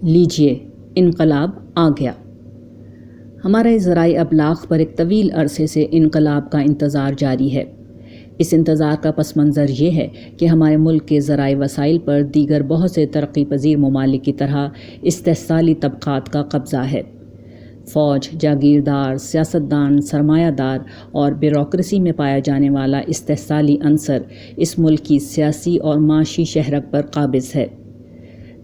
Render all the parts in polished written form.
لیجیے انقلاب آ گیا۔ ہمارے ذرائع ابلاغ پر ایک طویل عرصے سے انقلاب کا انتظار جاری ہے۔ اس انتظار کا پس منظر یہ ہے کہ ہمارے ملک کے ذرائع وسائل پر دیگر بہت سے ترقی پذیر ممالک کی طرح استحصالی طبقات کا قبضہ ہے۔ فوج، جاگیردار، سیاستدان، سرمایہ دار اور بیوروکریسی میں پایا جانے والا استحصالی عنصر اس ملک کی سیاسی اور معاشی شہرت پر قابض ہے۔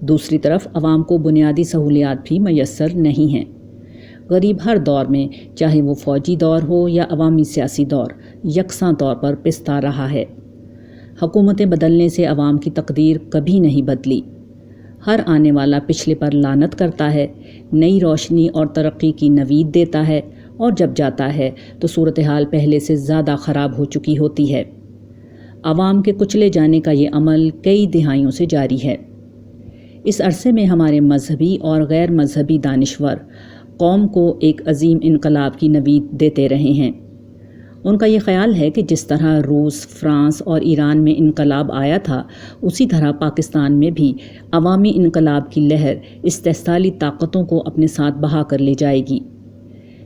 دوسری طرف عوام کو بنیادی سہولیات بھی میسر نہیں ہیں۔ غریب ہر دور میں، چاہے وہ فوجی دور ہو یا عوامی سیاسی دور، یکساں طور پر پستا رہا ہے۔ حکومتیں بدلنے سے عوام کی تقدیر کبھی نہیں بدلی۔ ہر آنے والا پچھلے پر لعنت کرتا ہے، نئی روشنی اور ترقی کی نوید دیتا ہے، اور جب جاتا ہے تو صورتحال پہلے سے زیادہ خراب ہو چکی ہوتی ہے۔ عوام کے کچلے جانے کا یہ عمل کئی دہائیوں سے جاری ہے۔ اس عرصے میں ہمارے مذہبی اور غیر مذہبی دانشور قوم کو ایک عظیم انقلاب کی نوید دیتے رہے ہیں۔ ان کا یہ خیال ہے کہ جس طرح روس، فرانس اور ایران میں انقلاب آیا تھا، اسی طرح پاکستان میں بھی عوامی انقلاب کی لہر استحصالی طاقتوں کو اپنے ساتھ بہا کر لے جائے گی۔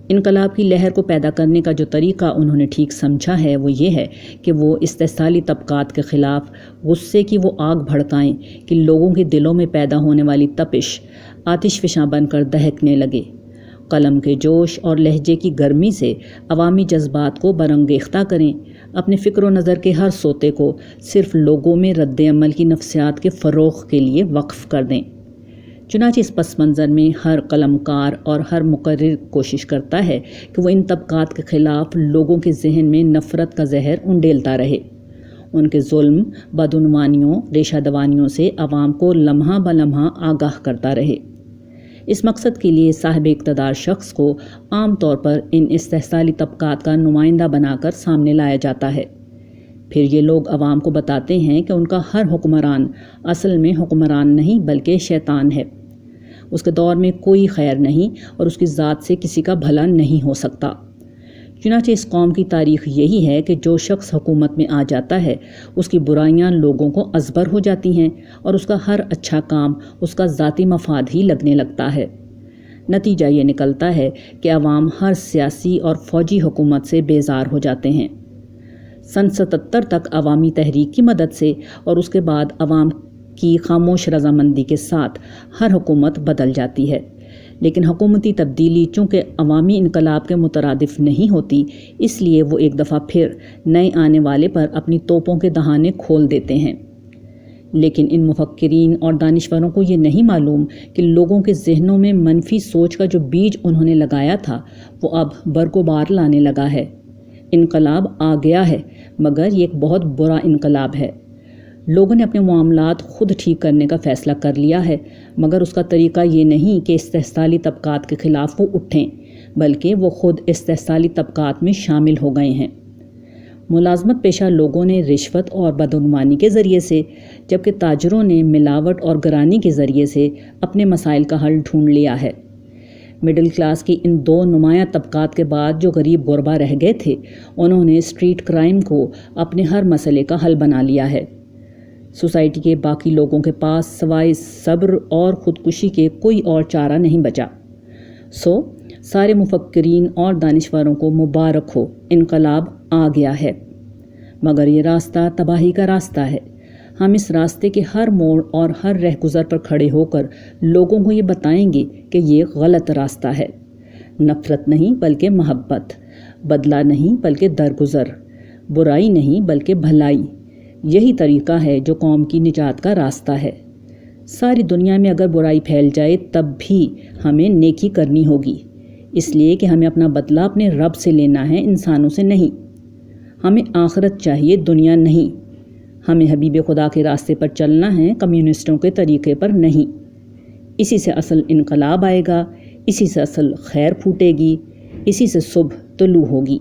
انقلاب کی لہر کو پیدا کرنے کا جو طریقہ انہوں نے ٹھیک سمجھا ہے وہ یہ ہے کہ وہ استحصالی طبقات کے خلاف غصے کی وہ آگ بھڑکائیں کہ لوگوں کے دلوں میں پیدا ہونے والی تپش آتش فشاں بن کر دہکنے لگے۔ قلم کے جوش اور لہجے کی گرمی سے عوامی جذبات کو برانگیختہ کریں، اپنے فکر و نظر کے ہر سوتے کو صرف لوگوں میں رد عمل کی نفسیات کے فروغ کے لیے وقف کر دیں۔ چنانچہ اس پس منظر میں ہر قلم کار اور ہر مقرر کوشش کرتا ہے کہ وہ ان طبقات کے خلاف لوگوں کے ذہن میں نفرت کا زہر انڈیلتا رہے، ان کے ظلم، بدعنوانیوں، ریشہ دوانیوں سے عوام کو لمحہ بلمحہ آگاہ کرتا رہے۔ اس مقصد کے لیے صاحب اقتدار شخص کو عام طور پر ان استحصالی طبقات کا نمائندہ بنا کر سامنے لایا جاتا ہے۔ پھر یہ لوگ عوام کو بتاتے ہیں کہ ان کا ہر حکمران اصل میں حکمران نہیں بلکہ شیطان ہے۔ اس کے دور میں کوئی خیر نہیں اور اس کی ذات سے کسی کا بھلا نہیں ہو سکتا۔ چنانچہ اس قوم کی تاریخ یہی ہے کہ جو شخص حکومت میں آ جاتا ہے، اس کی برائیاں لوگوں کو ازبر ہو جاتی ہیں اور اس کا ہر اچھا کام اس کا ذاتی مفاد ہی لگنے لگتا ہے۔ نتیجہ یہ نکلتا ہے کہ عوام ہر سیاسی اور فوجی حکومت سے بیزار ہو جاتے ہیں۔ سن 77 تک عوامی تحریک کی مدد سے اور اس کے بعد عوام کی خاموش رضامندی کے ساتھ ہر حکومت بدل جاتی ہے، لیکن حکومتی تبدیلی چونکہ عوامی انقلاب کے مترادف نہیں ہوتی، اس لیے وہ ایک دفعہ پھر نئے آنے والے پر اپنی توپوں کے دہانے کھول دیتے ہیں۔ لیکن ان مفکرین اور دانشوروں کو یہ نہیں معلوم کہ لوگوں کے ذہنوں میں منفی سوچ کا جو بیج انہوں نے لگایا تھا وہ اب برق و بار لانے لگا ہے۔ انقلاب آ گیا ہے، مگر یہ ایک بہت برا انقلاب ہے۔ لوگوں نے اپنے معاملات خود ٹھیک کرنے کا فیصلہ کر لیا ہے، مگر اس کا طریقہ یہ نہیں کہ استحصالی طبقات کے خلاف وہ اٹھیں، بلکہ وہ خود استحصالی طبقات میں شامل ہو گئے ہیں۔ ملازمت پیشہ لوگوں نے رشوت اور بدعنوانی کے ذریعے سے، جبکہ تاجروں نے ملاوٹ اور گرانی کے ذریعے سے اپنے مسائل کا حل ڈھونڈ لیا ہے۔ مڈل کلاس کی ان دو نمایاں طبقات کے بعد جو غریب غربا رہ گئے تھے، انہوں نے اسٹریٹ کرائم کو اپنے ہر مسئلے کا حل بنا لیا ہے۔ سوسائٹی کے باقی لوگوں کے پاس سوائے صبر اور خودکشی کے کوئی اور چارہ نہیں بچا۔ سارے مفکرین اور دانشوروں کو مبارک ہو، انقلاب آ گیا ہے، مگر یہ راستہ تباہی کا راستہ ہے۔ ہم اس راستے کے ہر موڑ اور ہر رہگزر پر کھڑے ہو کر لوگوں کو یہ بتائیں گے کہ یہ غلط راستہ ہے۔ نفرت نہیں بلکہ محبت، بدلہ نہیں بلکہ درگزر، برائی نہیں بلکہ بھلائی، یہی طریقہ ہے جو قوم کی نجات کا راستہ ہے۔ ساری دنیا میں اگر برائی پھیل جائے تب بھی ہمیں نیکی کرنی ہوگی، اس لیے کہ ہمیں اپنا بدلہ اپنے رب سے لینا ہے، انسانوں سے نہیں۔ ہمیں آخرت چاہیے، دنیا نہیں۔ ہمیں حبیب خدا کے راستے پر چلنا ہے، کمیونسٹوں کے طریقے پر نہیں۔ اسی سے اصل انقلاب آئے گا، اسی سے اصل خیر پھوٹے گی، اسی سے صبح طلوع ہوگی۔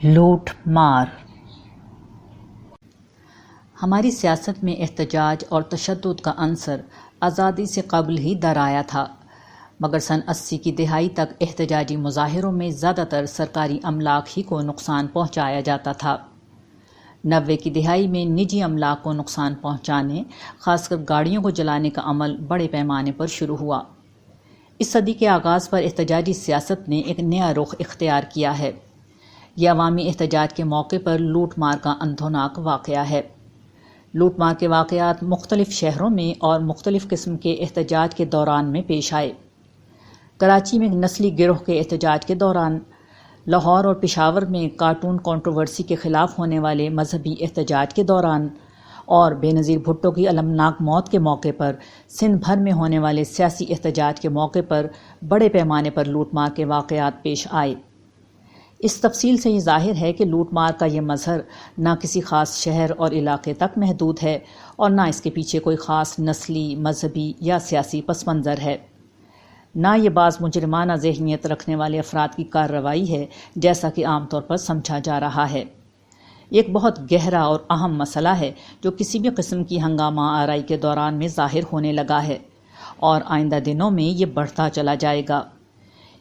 لوٹ مار۔ ہماری سیاست میں احتجاج اور تشدد کا عنصر آزادی سے قبل ہی در آیا تھا، مگر سن 80 کی دہائی تک احتجاجی مظاہروں میں زیادہ تر سرکاری املاک ہی کو نقصان پہنچایا جاتا تھا۔ 90 کی دہائی میں نجی املاک کو نقصان پہنچانے، خاص کر گاڑیوں کو جلانے کا عمل بڑے پیمانے پر شروع ہوا۔ اس صدی کے آغاز پر احتجاجی سیاست نے ایک نیا رخ اختیار کیا ہے۔ یہ عوامی احتجاج کے موقع پر لوٹ مار کا اندھوناک واقعہ ہے۔ لوٹ مار کے واقعات مختلف شہروں میں اور مختلف قسم کے احتجاج کے دوران میں پیش آئے۔ کراچی میں نسلی گروہ کے احتجاج کے دوران، لاہور اور پشاور میں کارٹون کنٹروورسی کے خلاف ہونے والے مذہبی احتجاج کے دوران، اور بے نظیر بھٹو کی المناک موت کے موقع پر سندھ بھر میں ہونے والے سیاسی احتجاج کے موقع پر بڑے پیمانے پر لوٹ مار کے واقعات پیش آئے۔ اس تفصیل سے یہ ظاہر ہے کہ لوٹ مار کا یہ مظہر نہ کسی خاص شہر اور علاقے تک محدود ہے اور نہ اس کے پیچھے کوئی خاص نسلی، مذہبی یا سیاسی پس منظر ہے۔ نہ یہ بعض مجرمانہ ذہنیت رکھنے والے افراد کی کارروائی ہے جیسا کہ عام طور پر سمجھا جا رہا ہے۔ ایک بہت گہرا اور اہم مسئلہ ہے جو کسی بھی قسم کی ہنگامہ آرائی کے دوران میں ظاہر ہونے لگا ہے اور آئندہ دنوں میں یہ بڑھتا چلا جائے گا۔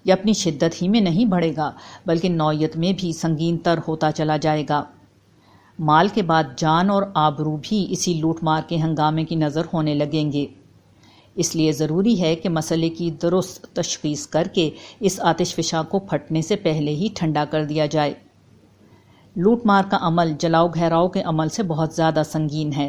یہ اپنی شدت ہی میں نہیں بڑھے گا بلکہ نوعیت میں بھی سنگین تر ہوتا چلا جائے گا۔ مال کے بعد جان اور آبرو بھی اسی لوٹ مار کے ہنگامے کی نظر ہونے لگیں گے۔ اس لیے ضروری ہے کہ مسئلے کی درست تشخیص کر کے اس آتش فشاں کو پھٹنے سے پہلے ہی ٹھنڈا کر دیا جائے۔ لوٹ مار کا عمل جلاؤ گھیراؤ کے عمل سے بہت زیادہ سنگین ہے۔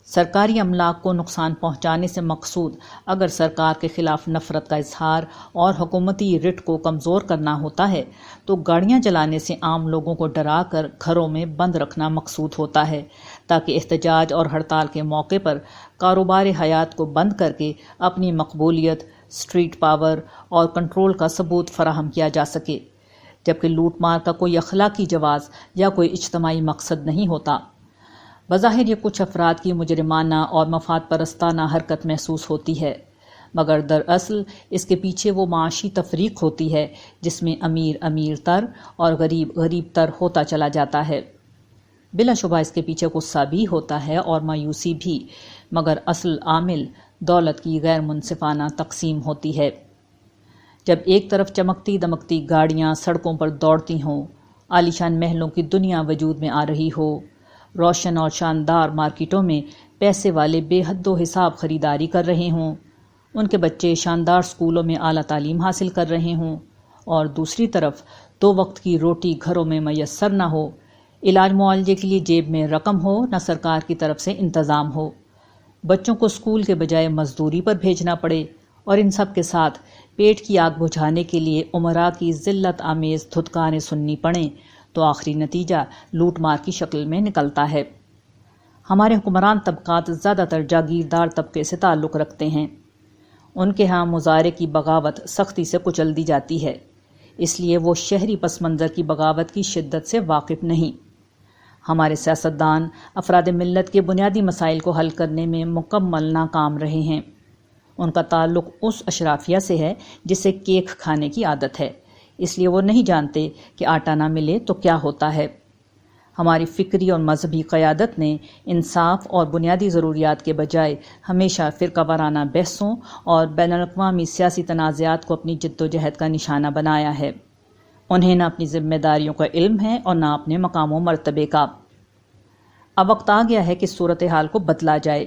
سرکاری املاک کو نقصان پہنچانے سے مقصود اگر سرکار کے خلاف نفرت کا اظہار اور حکومتی رٹ کو کمزور کرنا ہوتا ہے تو گاڑیاں جلانے سے عام لوگوں کو ڈرا کر گھروں میں بند رکھنا مقصود ہوتا ہے، تاکہ احتجاج اور ہڑتال کے موقع پر کاروبار حیات کو بند کر کے اپنی مقبولیت، اسٹریٹ پاور اور کنٹرول کا ثبوت فراہم کیا جا سکے، جبکہ لوٹ مار کا کوئی اخلاقی جواز یا کوئی اجتماعی مقصد نہیں ہوتا۔ بظاہر یہ کچھ افراد کی مجرمانہ اور مفاد پرستانہ حرکت محسوس ہوتی ہے، مگر دراصل اس کے پیچھے وہ معاشی تفریق ہوتی ہے جس میں امیر امیر تر اور غریب غریب تر ہوتا چلا جاتا ہے۔ بلا شبہ اس کے پیچھے غصہ بھی ہوتا ہے اور مایوسی بھی، مگر اصل عامل دولت کی غیر منصفانہ تقسیم ہوتی ہے۔ جب ایک طرف چمکتی دمکتی گاڑیاں سڑکوں پر دوڑتی ہوں، عالیشان محلوں کی دنیا وجود میں آ رہی ہو، روشن اور شاندار مارکیٹوں میں پیسے والے بے حد و حساب خریداری کر رہے ہوں، ان کے بچے شاندار سکولوں میں اعلیٰ تعلیم حاصل کر رہے ہوں، اور دوسری طرف 2 وقت کی روٹی گھروں میں میسر نہ ہو، علاج معالجے کے لیے جیب میں رقم ہو نہ سرکار کی طرف سے انتظام ہو، بچوں کو اسکول کے بجائے مزدوری پر بھیجنا پڑے، اور ان سب کے ساتھ پیٹ کی آگ بجھانے کے لیے امراء کی ذلت آمیز دھتکاریں سننی پڑیں، تو آخری نتیجہ لوٹ مار کی شکل میں نکلتا ہے۔ ہمارے حکمران طبقات زیادہ تر جاگیردار طبقے سے تعلق رکھتے ہیں۔ ان کے ہاں مظاہرے کی بغاوت سختی سے کچل دی جاتی ہے، اس لیے وہ شہری پس منظر کی بغاوت کی شدت سے واقف نہیں۔ ہمارے سیاستدان افراد ملت کے بنیادی مسائل کو حل کرنے میں مکمل ناکام رہے ہیں۔ ان کا تعلق اس اشرافیہ سے ہے جسے کیک کھانے کی عادت ہے، اس لیے وہ نہیں جانتے کہ آٹا نہ ملے تو کیا ہوتا ہے۔ ہماری فکری اور مذہبی قیادت نے انصاف اور بنیادی ضروریات کے بجائے ہمیشہ فرقہ وارانہ بحثوں اور بین الاقوامی سیاسی تنازعات کو اپنی جد و جہد کا نشانہ بنایا ہے۔ انہیں نہ اپنی ذمہ داریوں کا علم ہے اور نہ اپنے مقام و مرتبے کا۔ اب وقت آ گیا ہے کہ صورتحال کو بدلا جائے۔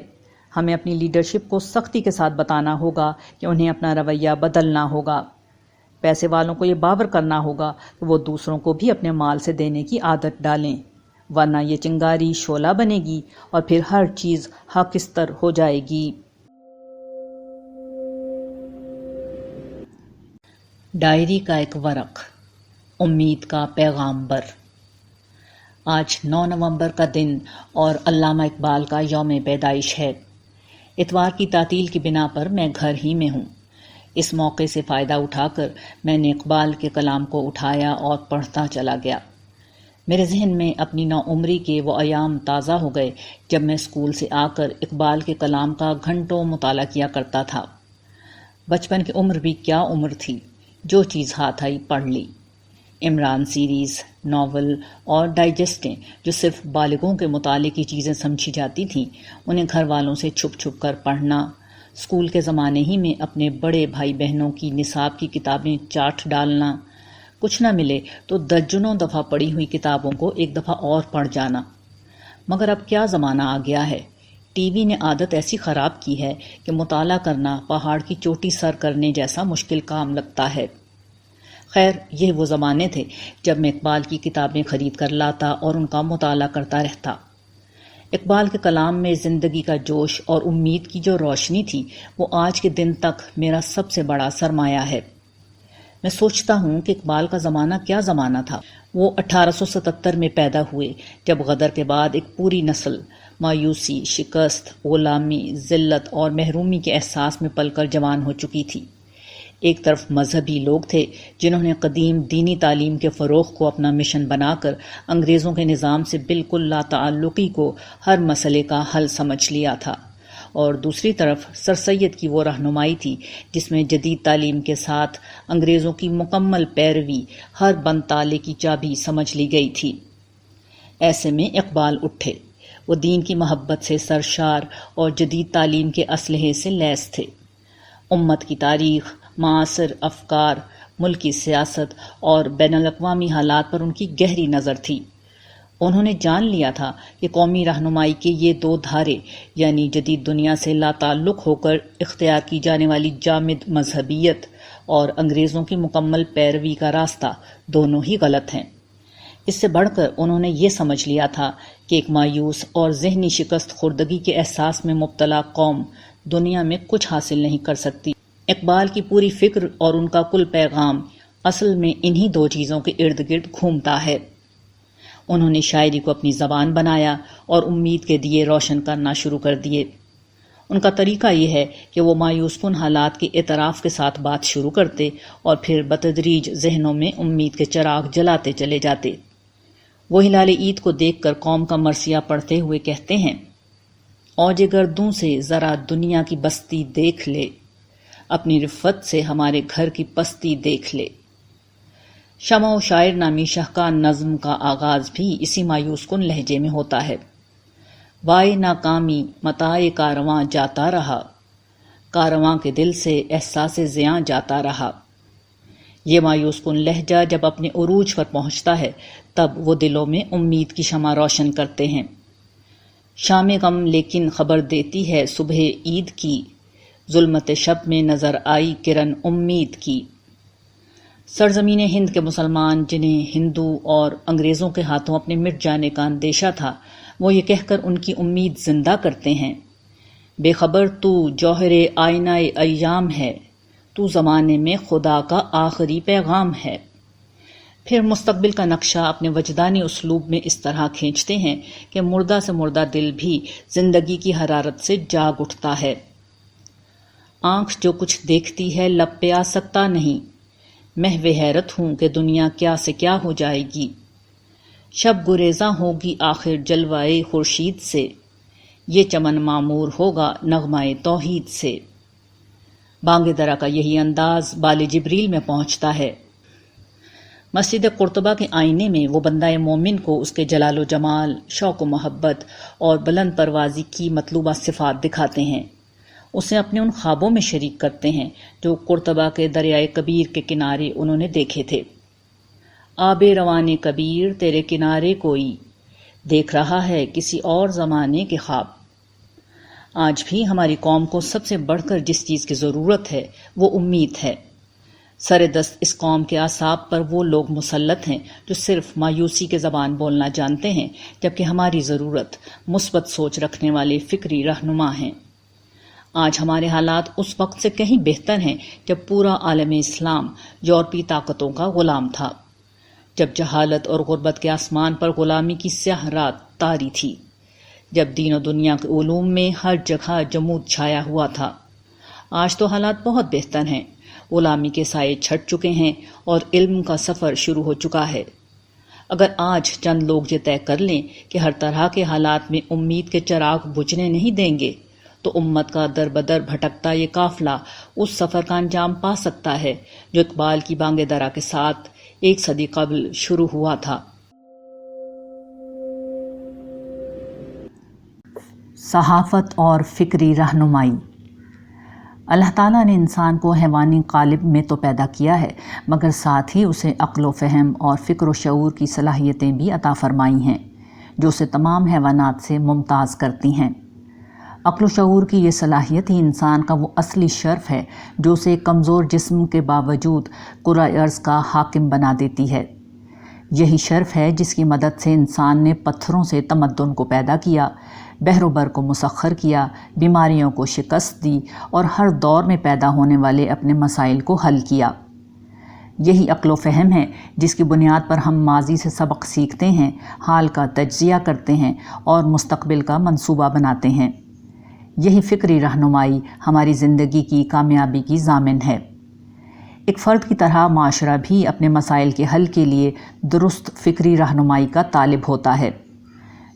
ہمیں اپنی لیڈرشپ کو سختی کے ساتھ بتانا ہوگا کہ انہیں اپنا رویہ بدلنا ہوگا۔ پیسے والوں کو یہ باور کرنا ہوگا کہ وہ دوسروں کو بھی اپنے مال سے دینے کی عادت ڈالیں، ورنہ یہ چنگاری شعلہ بنے گی اور پھر ہر چیز خاکستر ہو جائے گی۔ ڈائری کا ایک ورق، امید کا پیغام بر۔ آج 9 نومبر کا دن اور علامہ اقبال کا یوم پیدائش ہے۔ اتوار کی تعطیل کی بنا پر میں گھر ہی میں ہوں۔ اس موقع سے فائدہ اٹھا کر میں نے اقبال کے کلام کو اٹھایا اور پڑھتا چلا گیا۔ میرے ذہن میں اپنی نوعمری کے وہ ایام تازہ ہو گئے جب میں اسکول سے آ کر اقبال کے کلام کا گھنٹوں مطالعہ کیا کرتا تھا۔ بچپن کی عمر بھی کیا عمر تھی، جو چیز ہاتھ آئی پڑھ لی۔ عمران سیریز، ناول اور ڈائجسٹیں جو صرف بالغوں کے مطالعے کی چیزیں سمجھی جاتی تھیں، انہیں گھر والوں سے چھپ چھپ کر پڑھنا، اسکول کے زمانے ہی میں اپنے بڑے بھائی بہنوں کی نصاب کی کتابیں چاٹ ڈالنا، کچھ نہ ملے تو درجنوں دفعہ پڑھی ہوئی کتابوں کو ایک دفعہ اور پڑھ جانا، مگر اب کیا زمانہ آ گیا ہے، ٹی وی نے عادت ایسی خراب کی ہے کہ مطالعہ کرنا پہاڑ کی چوٹی سر کرنے جیسا مشکل کام لگتا ہے۔ خیر، یہ وہ زمانے تھے جب میں اقبال کی کتابیں خرید کر لاتا اور ان کا مطالعہ کرتا رہتا۔ اقبال کے کلام میں زندگی کا جوش اور امید کی جو روشنی تھی وہ آج کے دن تک میرا سب سے بڑا سرمایہ ہے۔ میں سوچتا ہوں کہ اقبال کا زمانہ کیا زمانہ تھا۔ وہ 1877 میں پیدا ہوئے جب غدر کے بعد ایک پوری نسل مایوسی، شکست، غلامی، ذلت اور محرومی کے احساس میں پل کر جوان ہو چکی تھی۔ ایک طرف مذہبی لوگ تھے جنہوں نے قدیم دینی تعلیم کے فروغ کو اپنا مشن بنا کر انگریزوں کے نظام سے بالکل لا تعلقی کو ہر مسئلے کا حل سمجھ لیا تھا، اور دوسری طرف سر سید کی وہ رہنمائی تھی جس میں جدید تعلیم کے ساتھ انگریزوں کی مکمل پیروی ہر بند تالے کی چابی سمجھ لی گئی تھی۔ ایسے میں اقبال اٹھے۔ وہ دین کی محبت سے سرشار اور جدید تعلیم کے اسلحے سے لیس تھے۔ امت کی تاریخ، معاصر افکار، ملکی سیاست اور بین الاقوامی حالات پر ان کی گہری نظر تھی۔ انہوں نے جان لیا تھا کہ قومی رہنمائی کے یہ دو دھارے، یعنی جدید دنیا سے لا تعلق ہو کر اختیار کی جانے والی جامد مذہبیت اور انگریزوں کی مکمل پیروی کا راستہ، دونوں ہی غلط ہیں۔ اس سے بڑھ کر انہوں نے یہ سمجھ لیا تھا کہ ایک مایوس اور ذہنی شکست خوردگی کے احساس میں مبتلا قوم دنیا میں کچھ حاصل نہیں کر سکتی۔ اقبال کی پوری فکر اور ان کا کل پیغام اصل میں انہی دو چیزوں کے ارد گرد گھومتا ہے۔ انہوں نے شاعری کو اپنی زبان بنایا اور امید کے دیے روشن کرنا شروع کر دیے۔ ان کا طریقہ یہ ہے کہ وہ مایوس کن حالات کے اعتراف کے ساتھ بات شروع کرتے اور پھر بتدریج ذہنوں میں امید کے چراغ جلاتے چلے جاتے۔ وہ ہلال عید کو دیکھ کر قوم کا مرثیہ پڑھتے ہوئے کہتے ہیں: اوج گردوں سے ذرا دنیا کی بستی دیکھ لے، اپنی رفت سے ہمارے گھر کی پستی دیکھ لے۔ شمع و شاعر نامی شاہکار نظم کا آغاز بھی اسی مایوس کن لہجے میں ہوتا ہے: وائے ناکامی متاع کارواں جاتا رہا، کارواں کے دل سے احساس زیاں جاتا رہا۔ یہ مایوس کن لہجہ جب اپنے عروج پر پہنچتا ہے تب وہ دلوں میں امید کی شمع روشن کرتے ہیں۔ شام غم لیکن خبر دیتی ہے صبح عید کی، ظلمت شب میں نظر آئی کرن امید کی۔ سرزمین ہند کے مسلمان جنہیں ہندو اور انگریزوں کے ہاتھوں اپنے مٹ جانے کا اندیشہ تھا، وہ یہ کہہ کر ان کی امید زندہ کرتے ہیں: بے خبر تو جوہر آئینہ ایام ہے، تو زمانے میں خدا کا آخری پیغام ہے۔ پھر مستقبل کا نقشہ اپنے وجدانی اسلوب میں اس طرح کھینچتے ہیں کہ مردہ سے مردہ دل بھی زندگی کی حرارت سے جاگ اٹھتا ہے۔ آنکھ جو کچھ دیکھتی ہے لب پہ آ سکتا نہیں، محو حیرت ہوں کہ دنیا کیا سے کیا ہو جائے گی۔ شب گریزاں ہوگی آخر جلوائے خورشید سے، یہ چمن معمور ہوگا نغمہ توحید سے۔ بانگ درا کا یہی انداز بال جبریل میں پہنچتا ہے۔ مسجد قرطبہ کے آئینے میں وہ بندہ مومن کو اس کے جلال و جمال، شوق و محبت اور بلند پروازی کی مطلوبہ صفات دکھاتے ہیں۔ اسے اپنے ان خوابوں میں شریک کرتے ہیں جو قرطبہ کے دریائے کبیر کے کنارے انہوں نے دیکھے تھے۔ آب روان کبیر تیرے کنارے کوئی، دیکھ رہا ہے کسی اور زمانے کے خواب۔ آج بھی ہماری قوم کو سب سے بڑھ کر جس چیز کی ضرورت ہے وہ امید ہے۔ سر دست اس قوم کے اعصاب پر وہ لوگ مسلط ہیں جو صرف مایوسی کے زبان بولنا جانتے ہیں، جبکہ ہماری ضرورت مثبت سوچ رکھنے والے فکری رہنما ہیں۔ آج ہمارے حالات اس وقت سے کہیں بہتر ہیں جب پورا عالم اسلام یورپی طاقتوں کا غلام تھا، جب جہالت اور غربت کے آسمان پر غلامی کی سیاہ رات طاری تھی، جب دین و دنیا کے علوم میں ہر جگہ جمود چھایا ہوا تھا۔ آج تو حالات بہت بہتر ہیں، غلامی کے سائے چھٹ چکے ہیں اور علم کا سفر شروع ہو چکا ہے۔ اگر آج چند لوگ یہ طے کر لیں کہ ہر طرح کے حالات میں امید کے چراغ بجھنے نہیں دیں گے، تو امت کا در بدر بھٹکتا یہ قافلہ اس سفر کا انجام پا سکتا ہے جو اقبال کی بانگ درا کے ساتھ 1 صدی قبل شروع ہوا تھا۔ صحافت اور فکری رہنمائی۔ اللہ تعالیٰ نے انسان کو حیوانی قالب میں تو پیدا کیا ہے، مگر ساتھ ہی اسے عقل و فہم اور فکر و شعور کی صلاحیتیں بھی عطا فرمائی ہیں، جو اسے تمام حیوانات سے ممتاز کرتی ہیں۔ عقل و شعور کی یہ صلاحیت ہی انسان کا وہ اصلی شرف ہے جو اسے کمزور جسم کے باوجود کرۂ ارض کا حاکم بنا دیتی ہے۔ یہی شرف ہے جس کی مدد سے انسان نے پتھروں سے تمدن کو پیدا کیا، بحر و بر کو مسخر کیا، بیماریوں کو شکست دی اور ہر دور میں پیدا ہونے والے اپنے مسائل کو حل کیا۔ یہی عقل و فہم ہے جس کی بنیاد پر ہم ماضی سے سبق سیکھتے ہیں، حال کا تجزیہ کرتے ہیں اور مستقبل کا منصوبہ بناتے ہیں۔ یہی فکری رہنمائی ہماری زندگی کی کامیابی کی ضامن ہے۔ ایک فرد کی طرح معاشرہ بھی اپنے مسائل کے حل کے لیے درست فکری رہنمائی کا طالب ہوتا ہے۔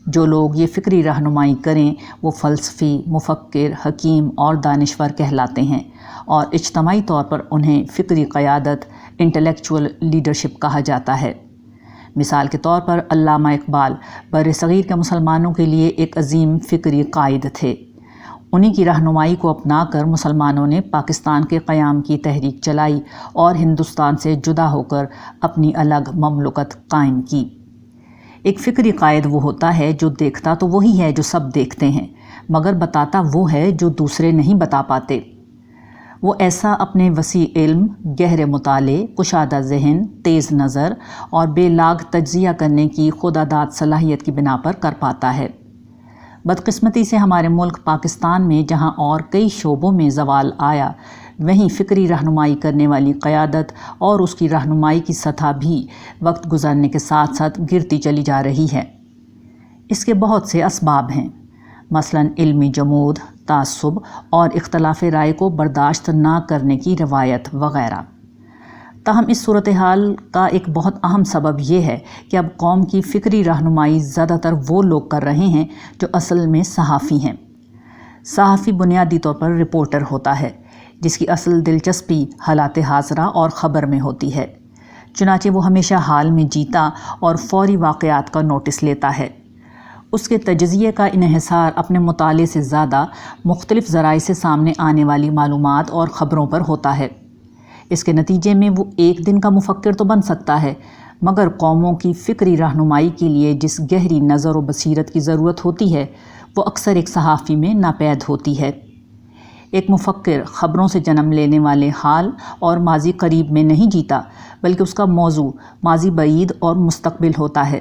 جو لوگ یہ فکری رہنمائی کریں وہ فلسفی، مفکر، حکیم اور دانشور کہلاتے ہیں، اور اجتماعی طور پر انہیں فکری قیادت، انٹلیکچول لیڈرشپ کہا جاتا ہے۔ مثال کے طور پر علامہ اقبال بر صغیر کے مسلمانوں کے لیے ایک عظیم فکری قائد تھے۔ انہی کی رہنمائی کو اپنا کر مسلمانوں نے پاکستان کے قیام کی تحریک چلائی اور ہندوستان سے جدا ہو کر اپنی الگ مملکت قائم کی۔ ایک فکری قائد وہ ہوتا ہے جو دیکھتا تو وہی ہے جو سب دیکھتے ہیں، مگر بتاتا وہ ہے جو دوسرے نہیں بتا پاتے۔ وہ ایسا اپنے وسیع علم، گہرے مطالعے، کشادہ ذہن، تیز نظر اور بے لاگ تجزیہ کرنے کی خودداد صلاحیت کی بنا پر کر پاتا ہے۔ بدقسمتی سے ہمارے ملک پاکستان میں جہاں اور کئی شعبوں میں زوال آیا، وہیں فکری رہنمائی کرنے والی قیادت اور اس کی رہنمائی کی سطح بھی وقت گزرنے کے ساتھ ساتھ گرتی چلی جا رہی ہے۔ اس کے بہت سے اسباب ہیں، مثلاً علمی جمود، تعصب اور اختلاف رائے کو برداشت نہ کرنے کی روایت وغیرہ۔ تاہم اس صورتحال کا ایک بہت اہم سبب یہ ہے کہ اب قوم کی فکری رہنمائی زیادہ تر وہ لوگ کر رہے ہیں جو اصل میں صحافی ہیں۔ صحافی بنیادی طور پر رپورٹر ہوتا ہے جس کی اصل دلچسپی حالات حاضرہ اور خبر میں ہوتی ہے، چنانچہ وہ ہمیشہ حال میں جیتا اور فوری واقعات کا نوٹس لیتا ہے۔ اس کے تجزیے کا انحصار اپنے مطالعے سے زیادہ مختلف ذرائع سے سامنے آنے والی معلومات اور خبروں پر ہوتا ہے۔ اس کے نتیجے میں وہ ایک دن کا مفکر تو بن سکتا ہے، مگر قوموں کی فکری رہنمائی کے لیے جس گہری نظر و بصیرت کی ضرورت ہوتی ہے وہ اکثر ایک صحافی میں ناپید ہوتی ہے۔ ایک مفکر خبروں سے جنم لینے والے حال اور ماضی قریب میں نہیں جیتا، بلکہ اس کا موضوع ماضی بعید اور مستقبل ہوتا ہے۔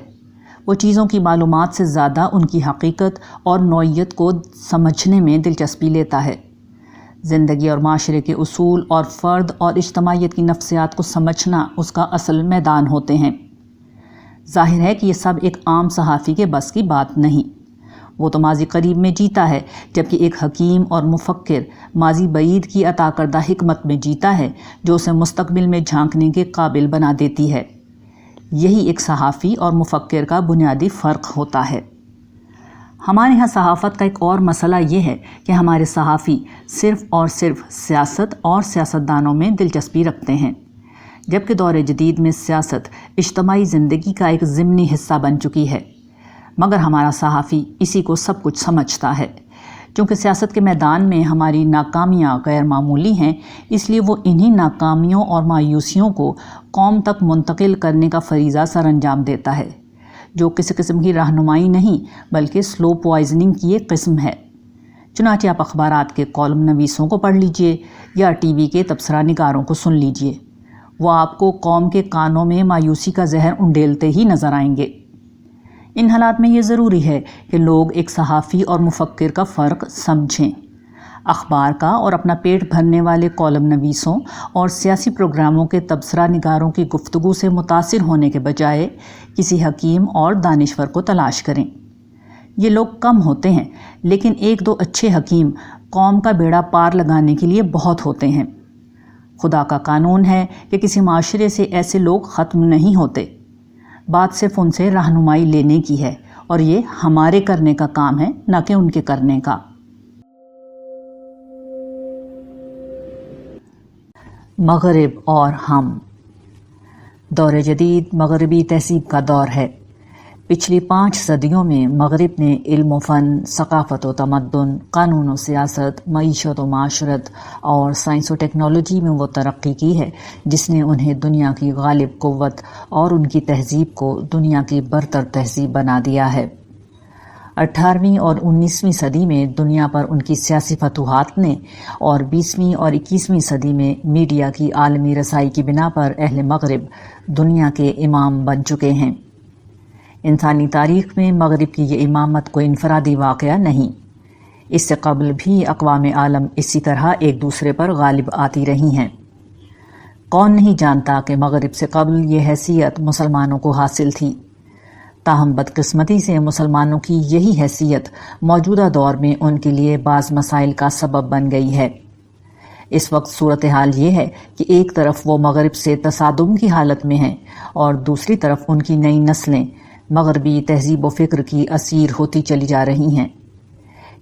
وہ چیزوں کی معلومات سے زیادہ ان کی حقیقت اور نوعیت کو سمجھنے میں دلچسپی لیتا ہے۔ زندگی اور معاشرے کے اصول اور فرد اور اجتماعیت کی نفسیات کو سمجھنا اس کا اصل میدان ہوتے ہیں۔ ظاہر ہے کہ یہ سب ایک عام صحافی کے بس کی بات نہیں۔ وہ تو ماضی قریب میں جیتا ہے، جبکہ ایک حکیم اور مفکر ماضی بعید کی عطا کردہ حکمت میں جیتا ہے جو اسے مستقبل میں جھانکنے کے قابل بنا دیتی ہے۔ یہی ایک صحافی اور مفکر کا بنیادی فرق ہوتا ہے۔ ہمارے ہاں صحافت کا ایک اور مسئلہ یہ ہے کہ ہمارے صحافی صرف اور صرف سیاست اور سیاستدانوں میں دلچسپی رکھتے ہیں، جبکہ دور جدید میں سیاست اجتماعی زندگی کا ایک ضمنی حصہ بن چکی ہے۔ مگر ہمارا صحافی اسی کو سب کچھ سمجھتا ہے۔ چونکہ سیاست کے میدان میں ہماری ناکامیاں غیر معمولی ہیں، اس لیے وہ انہی ناکامیوں اور مایوسیوں کو قوم تک منتقل کرنے کا فریضہ سر انجام دیتا ہے، جو کسی قسم کی رہنمائی نہیں بلکہ سلو پوائزننگ کی ایک قسم ہے۔ چنانچہ آپ اخبارات کے کالم نویسوں کو پڑھ لیجئے یا ٹی وی کے تبصرہ نگاروں کو سن لیجئے، وہ آپ کو قوم کے کانوں میں مایوسی کا زہر انڈیلتے ہی نظر آئیں گے۔ ان حالات میں یہ ضروری ہے کہ لوگ ایک صحافی اور مفکر کا فرق سمجھیں۔ اخبار کا اور اپنا پیٹ بھرنے والے کالم نویسوں اور سیاسی پروگراموں کے تبصرہ نگاروں کی گفتگو سے متاثر ہونے کے بجائے کسی حکیم اور دانشور کو تلاش کریں۔ یہ لوگ کم ہوتے ہیں، لیکن ایک دو اچھے حکیم قوم کا بیڑا پار لگانے کے لیے بہت ہوتے ہیں۔ خدا کا قانون ہے کہ کسی معاشرے سے ایسے لوگ ختم نہیں ہوتے، بات صرف ان سے رہنمائی لینے کی ہے، اور یہ ہمارے کرنے کا کام ہے، نہ کہ ان کے کرنے کا۔ مغرب اور ہم۔ دور جدید مغربی تہذیب کا دور ہے۔ پچھلی 5 صدیوں میں مغرب نے علم و فن، ثقافت و تمدن، قانون و سیاست، معیشت و معاشرت اور سائنس و ٹیکنالوجی میں وہ ترقی کی ہے جس نے انہیں دنیا کی غالب قوت اور ان کی تہذیب کو دنیا کی برتر تہذیب بنا دیا ہے۔ 18ویں اور 19ویں صدی میں دنیا پر ان کی سیاسی فتوحات نے اور 20ویں اور 21ویں صدی میں میڈیا کی عالمی رسائی کی بنا پر اہل مغرب دنیا کے امام بن چکے ہیں۔ انسانی تاریخ میں مغرب کی یہ امامت کوئی انفرادی واقعہ نہیں، اس سے قبل بھی اقوام عالم اسی طرح ایک دوسرے پر غالب آتی رہی ہیں۔ کون نہیں جانتا کہ مغرب سے قبل یہ حیثیت مسلمانوں کو حاصل تھی، تاہم بدقسمتی سے مسلمانوں کی یہی حیثیت موجودہ دور میں ان کے لیے بعض مسائل کا سبب بن گئی ہے۔ اس وقت صورتحال یہ ہے کہ ایک طرف وہ مغرب سے تصادم کی حالت میں ہیں اور دوسری طرف ان کی نئی نسلیں مغربی تہذیب و فکر کی اسیر ہوتی چلی جا رہی ہیں۔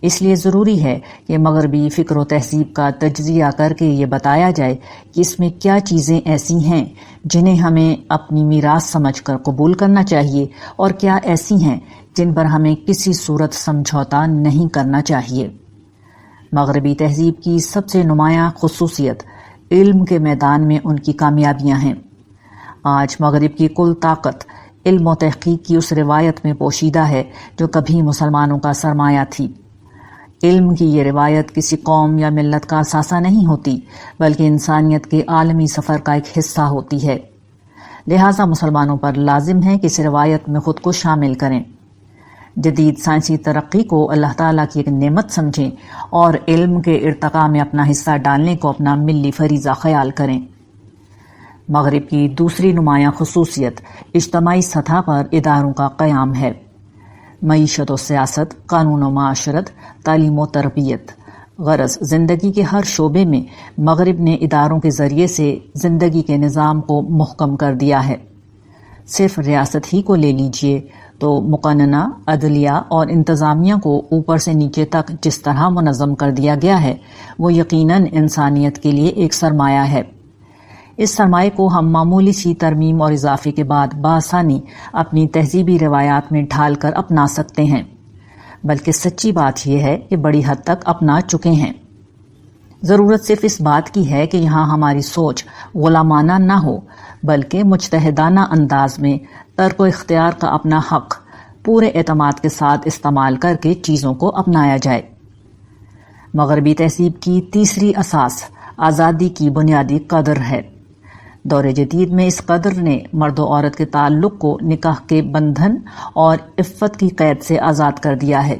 اس لیے ضروری ہے کہ مغربی فکر و تہذیب کا تجزیہ کر کے یہ بتایا جائے کہ اس میں کیا چیزیں ایسی ہیں جنہیں ہمیں اپنی میراث سمجھ کر قبول کرنا چاہیے اور کیا ایسی ہیں جن پر ہمیں کسی صورت سمجھوتا نہیں کرنا چاہیے۔ مغربی تہذیب کی سب سے نمایاں خصوصیت علم کے میدان میں ان کی کامیابیاں ہیں۔ آج مغرب کی کل طاقت علم و تحقیق کی اس روایت میں پوشیدہ ہے جو کبھی مسلمانوں کا سرمایہ تھی۔ علم کی یہ روایت کسی قوم یا ملت کا اثاثہ نہیں ہوتی بلکہ انسانیت کے عالمی سفر کا ایک حصہ ہوتی ہے، لہٰذا مسلمانوں پر لازم ہے کہ اس روایت میں خود کو شامل کریں، جدید سائنسی ترقی کو اللہ تعالیٰ کی ایک نعمت سمجھیں اور علم کے ارتقاء میں اپنا حصہ ڈالنے کو اپنا ملی فریضہ خیال کریں۔ مغرب کی دوسری نمایاں خصوصیت اجتماعی سطح پر اداروں کا قیام ہے۔ معیشت و سیاست، قانون و معاشرت، تعلیم و تربیت، غرض زندگی کے ہر شعبے میں مغرب نے اداروں کے ذریعے سے زندگی کے نظام کو محکم کر دیا ہے۔ صرف ریاست ہی کو لے لیجئے تو مقننہ، عدلیہ اور انتظامیہ کو اوپر سے نیچے تک جس طرح منظم کر دیا گیا ہے وہ یقیناً انسانیت کے لیے ایک سرمایہ ہے۔ اس سرمایہ کو ہم معمولی سی ترمیم اور اضافے کے بعد بآسانی اپنی تہذیبی روایات میں ڈھال کر اپنا سکتے ہیں، بلکہ سچی بات یہ ہے کہ بڑی حد تک اپنا چکے ہیں۔ ضرورت صرف اس بات کی ہے کہ یہاں ہماری سوچ غلامانہ نہ ہو بلکہ مجتہدانہ انداز میں ترک و اختیار کا اپنا حق پورے اعتماد کے ساتھ استعمال کر کے چیزوں کو اپنایا جائے۔ مغربی تہذیب کی تیسری اساس آزادی کی بنیادی قدر ہے۔ دور جدید میں اس قدر نے مرد و عورت کے تعلق کو نکاح کے بندھن اور عفت کی قید سے آزاد کر دیا ہے،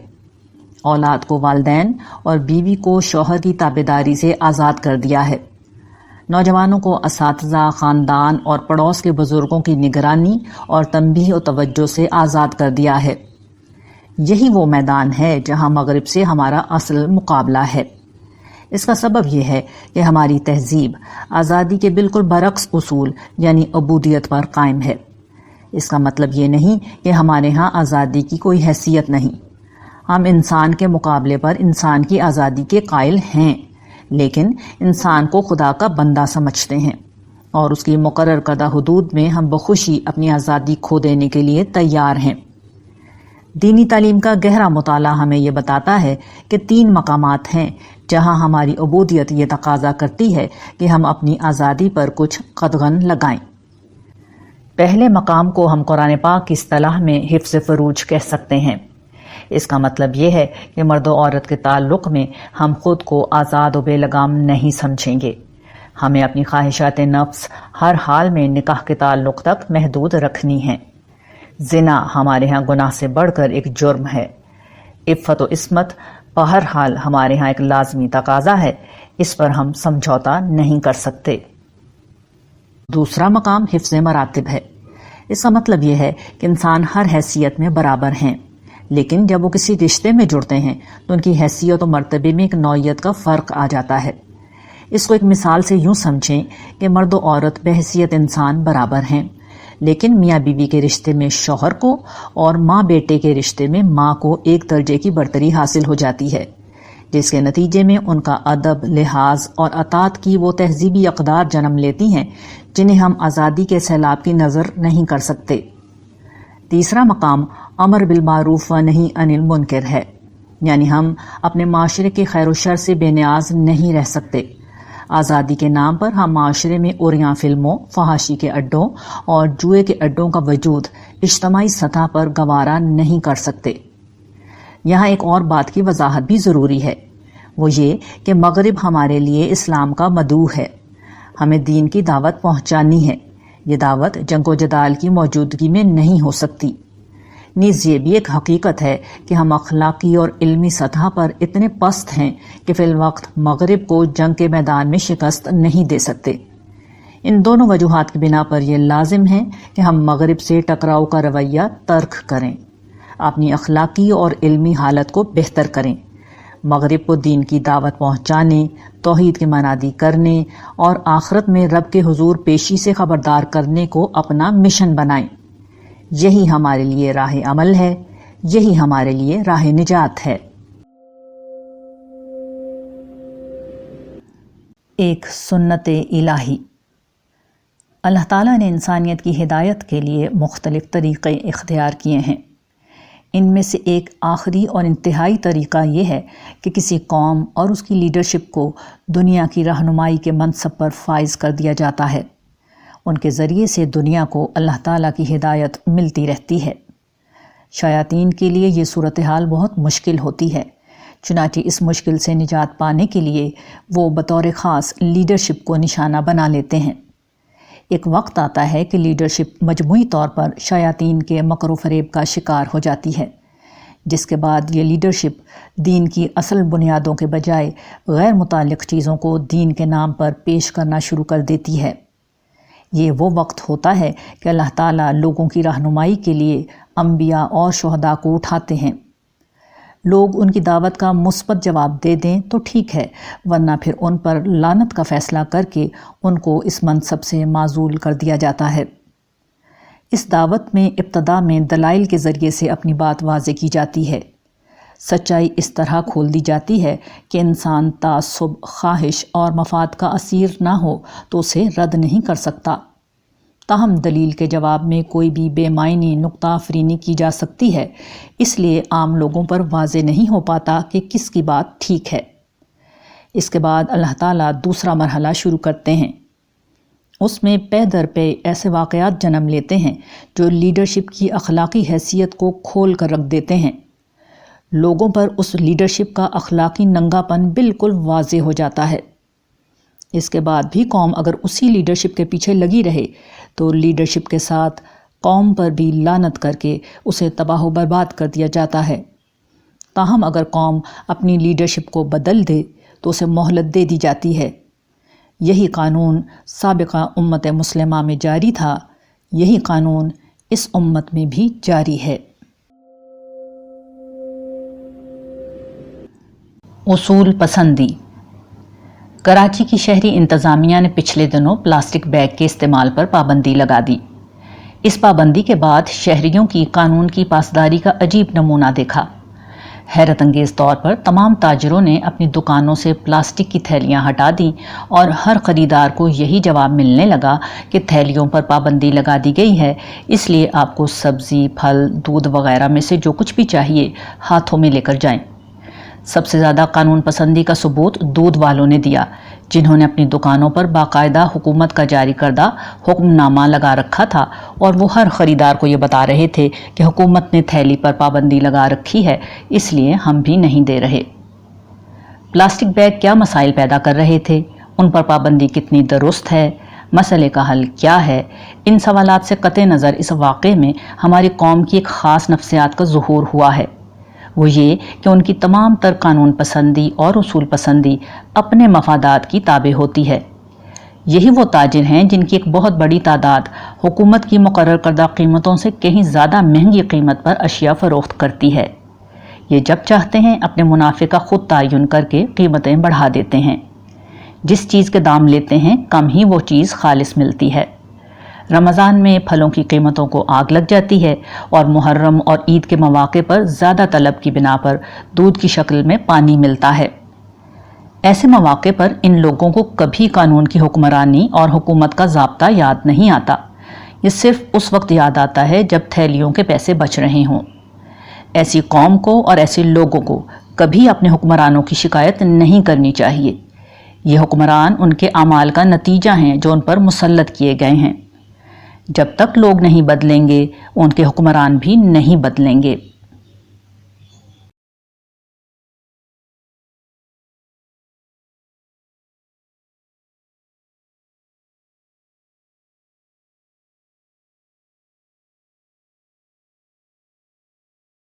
اولاد کو والدین اور بیوی کو شوہر کی تابعداری سے آزاد کر دیا ہے، نوجوانوں کو اساتذہ، خاندان اور پڑوس کے بزرگوں کی نگرانی اور تنبیہ و توجہ سے آزاد کر دیا ہے۔ یہی وہ میدان ہے جہاں مغرب سے ہمارا اصل مقابلہ ہے۔ اس کا سبب یہ ہے کہ ہماری تہذیب آزادی کے بالکل برعکس اصول یعنی عبودیت پر قائم ہے۔ اس کا مطلب یہ نہیں کہ ہمارے ہاں آزادی کی کوئی حیثیت نہیں، ہم انسان کے مقابلے پر انسان کی آزادی کے قائل ہیں، لیکن انسان کو خدا کا بندہ سمجھتے ہیں اور اس کی مقرر کردہ حدود میں ہم بخوشی اپنی آزادی کھو دینے کے لیے تیار ہیں۔ دینی تعلیم کا گہرا مطالعہ ہمیں یہ بتاتا ہے کہ 3 مقامات ہیں جہاں ہماری عبودیت یہ تقاضا کرتی ہے کہ ہم اپنی آزادی پر کچھ قدغن لگائیں۔ پہلے مقام کو ہم قرآن پاک کی اصطلاح میں حفظ فروج کہہ سکتے ہیں۔ اس کا مطلب یہ ہے کہ مرد و عورت کے تعلق میں ہم خود کو آزاد و بے لگام نہیں سمجھیں گے، ہمیں اپنی خواہشات نفس ہر حال میں نکاح کے تعلق تک محدود رکھنی ہیں۔ زنا ہمارے ہاں گناہ سے بڑھ کر ایک جرم ہے۔ عفت و عصمت بہرحال ہمارے ہاں ایک لازمی تقاضا ہے، اس پر ہم سمجھوتا نہیں کر سکتے۔ دوسرا مقام حفظ مراتب ہے۔ اس کا مطلب یہ ہے کہ انسان ہر حیثیت میں برابر ہیں، لیکن جب وہ کسی رشتے میں جڑتے ہیں تو ان کی حیثیت و مرتبے میں ایک نوعیت کا فرق آ جاتا ہے۔ اس کو ایک مثال سے یوں سمجھیں کہ مرد و عورت بحیثیت انسان برابر ہیں، لیکن میاں بیوی کے رشتے میں شوہر کو اور ماں بیٹے کے رشتے میں ماں کو ایک درجے کی برتری حاصل ہو جاتی ہے، جس کے نتیجے میں ان کا ادب، لحاظ اور اطاعت کی وہ تہذیبی اقدار جنم لیتی ہیں جنہیں ہم آزادی کے سیلاب کی نظر نہیں کر سکتے۔ تیسرا مقام امر بالمعروف و نہی عن المنکر ہے، یعنی ہم اپنے معاشرے کے خیر و شر سے بے نیاز نہیں رہ سکتے۔ آزادی کے نام پر ہم معاشرے میں عریاں فلموں، فحاشی کے اڈوں اور جوئے کے اڈوں کا وجود اجتماعی سطح پر گوارا نہیں کر سکتے۔ یہاں ایک اور بات کی وضاحت بھی ضروری ہے، وہ یہ کہ مغرب ہمارے لیے اسلام کا مدعو ہے، ہمیں دین کی دعوت پہنچانی ہے۔ یہ دعوت جنگ و جدال کی موجودگی میں نہیں ہو سکتی۔ نیز یہ بھی ایک حقیقت ہے کہ ہم اخلاقی اور علمی سطح پر اتنے پست ہیں کہ فی الوقت مغرب کو جنگ کے میدان میں شکست نہیں دے سکتے۔ ان دونوں وجوہات کی بنا پر یہ لازم ہے کہ ہم مغرب سے ٹکراؤ کا رویہ ترک کریں، اپنی اخلاقی اور علمی حالت کو بہتر کریں، مغرب کو دین کی دعوت پہنچانے، توحید کی منادی کرنے اور آخرت میں رب کے حضور پیشی سے خبردار کرنے کو اپنا مشن بنائیں۔ یہی ہمارے لیے راہ عمل ہے، یہی ہمارے لیے راہ نجات ہے۔ ایک سنت الہی۔ اللہ تعالیٰ نے انسانیت کی ہدایت کے لیے مختلف طریقے اختیار کیے ہیں۔ ان میں سے ایک آخری اور انتہائی طریقہ یہ ہے کہ کسی قوم اور اس کی لیڈرشپ کو دنیا کی رہنمائی کے منصب پر فائز کر دیا جاتا ہے۔ ان کے ذریعے سے دنیا کو اللہ تعالیٰ کی ہدایت ملتی رہتی ہے۔ شیاطین کے لیے یہ صورتحال بہت مشکل ہوتی ہے، چنانچہ اس مشکل سے نجات پانے کے لیے وہ بطور خاص لیڈرشپ کو نشانہ بنا لیتے ہیں۔ ایک وقت آتا ہے کہ لیڈرشپ مجموعی طور پر شیاطین کے مکر و فریب کا شکار ہو جاتی ہے، جس کے بعد یہ لیڈرشپ دین کی اصل بنیادوں کے بجائے غیر متعلق چیزوں کو دین کے نام پر پیش کرنا شروع کر دیتی ہے۔ یہ وہ وقت ہوتا ہے کہ اللہ تعالیٰ لوگوں کی رہنمائی کے لیے انبیاء اور شہداء کو اٹھاتے ہیں۔ لوگ ان کی دعوت کا مثبت جواب دے دیں تو ٹھیک ہے، ورنہ پھر ان پر لعنت کا فیصلہ کر کے ان کو اس منصب سے معزول کر دیا جاتا ہے۔ اس دعوت میں ابتدا میں دلائل کے ذریعے سے اپنی بات واضح کی جاتی ہے۔ سچائی اس طرح کھول دی جاتی ہے کہ انسان تعصب، خواہش اور مفاد کا اسیر نہ ہو تو اسے رد نہیں کر سکتا۔ تاہم دلیل کے جواب میں کوئی بھی بے معنی نکتہ آفرینی کی جا سکتی ہے، اس لیے عام لوگوں پر واضح نہیں ہو پاتا کہ کس کی بات ٹھیک ہے۔ اس کے بعد اللہ تعالیٰ دوسرا مرحلہ شروع کرتے ہیں۔ اس میں پے در پے ایسے واقعات جنم لیتے ہیں جو لیڈرشپ کی اخلاقی حیثیت کو کھول کر رکھ دیتے ہیں۔ لوگوں پر اس لیڈرشپ کا اخلاقی ننگا پن بالکل واضح ہو جاتا ہے۔ اس کے بعد بھی قوم اگر اسی لیڈرشپ کے پیچھے لگی رہے تو لیڈرشپ کے ساتھ قوم پر بھی لعنت کر کے اسے تباہ و برباد کر دیا جاتا ہے۔ تاہم اگر قوم اپنی لیڈرشپ کو بدل دے تو اسے مہلت دے دی جاتی ہے۔ یہی قانون سابقہ امت مسلمہ میں جاری تھا، یہی قانون اس امت میں بھی جاری ہے۔ اصول پسندی۔ کراچی کی شہری انتظامیہ نے پچھلے دنوں پلاسٹک بیگ کے استعمال پر پابندی لگا دی۔ اس پابندی کے بعد شہریوں کی قانون کی پاسداری کا عجیب نمونہ دیکھا۔ حیرت انگیز طور پر تمام تاجروں نے اپنی دکانوں سے پلاسٹک کی تھیلیاں ہٹا دیں اور ہر خریدار کو یہی جواب ملنے لگا کہ تھیلیوں پر پابندی لگا دی گئی ہے، اس لیے آپ کو سبزی، پھل، دودھ وغیرہ میں سے جو کچھ بھی چاہیے ہاتھوں میں لے کر جائیں۔ سب سے زیادہ قانون پسندی کا ثبوت دودھ والوں نے دیا، جنہوں نے اپنی دکانوں پر باقاعدہ حکومت کا جاری کردہ حکم نامہ لگا رکھا تھا اور وہ ہر خریدار کو یہ بتا رہے تھے کہ حکومت نے تھیلی پر پابندی لگا رکھی ہے، اس لیے ہم بھی نہیں دے رہے۔ پلاسٹک بیگ کیا مسائل پیدا کر رہے تھے؟ ان پر پابندی کتنی درست ہے؟ مسئلے کا حل کیا ہے؟ ان سوالات سے قطع نظر اس واقعے میں ہماری قوم کی ایک خاص نفسیات کا ظہور ہوا ہے۔ وہ یہ کہ ان کی تمام تر قانون پسندی اور اصول پسندی اپنے مفادات کی تابع ہوتی ہے۔ یہی وہ تاجر ہیں جن کی ایک بہت بڑی تعداد حکومت کی مقرر کردہ قیمتوں سے کہیں زیادہ مہنگی قیمت پر اشیاء فروخت کرتی ہے۔ یہ جب چاہتے ہیں اپنے منافع کا خود تعین کر کے قیمتیں بڑھا دیتے ہیں۔ جس چیز کے دام لیتے ہیں کم ہی وہ چیز خالص ملتی ہے۔ رمضان میں پھلوں کی قیمتوں کو آگ لگ جاتی ہے اور محرم اور عید کے مواقع پر زیادہ طلب کی بنا پر دودھ کی شکل میں پانی ملتا ہے۔ ایسے مواقع پر ان لوگوں کو کبھی قانون کی حکمرانی اور حکومت کا ضابطہ یاد نہیں آتا۔ یہ صرف اس وقت یاد آتا ہے جب تھیلیوں کے پیسے بچ رہے ہوں۔ ایسی قوم کو اور ایسے لوگوں کو کبھی اپنے حکمرانوں کی شکایت نہیں کرنی چاہیے۔ یہ حکمران ان کے اعمال کا نتیجہ ہیں جو ان پر مسلط کیے گئے ہیں۔ جب تک لوگ نہیں بدلیں گے ان کے حکمران بھی نہیں بدلیں گے۔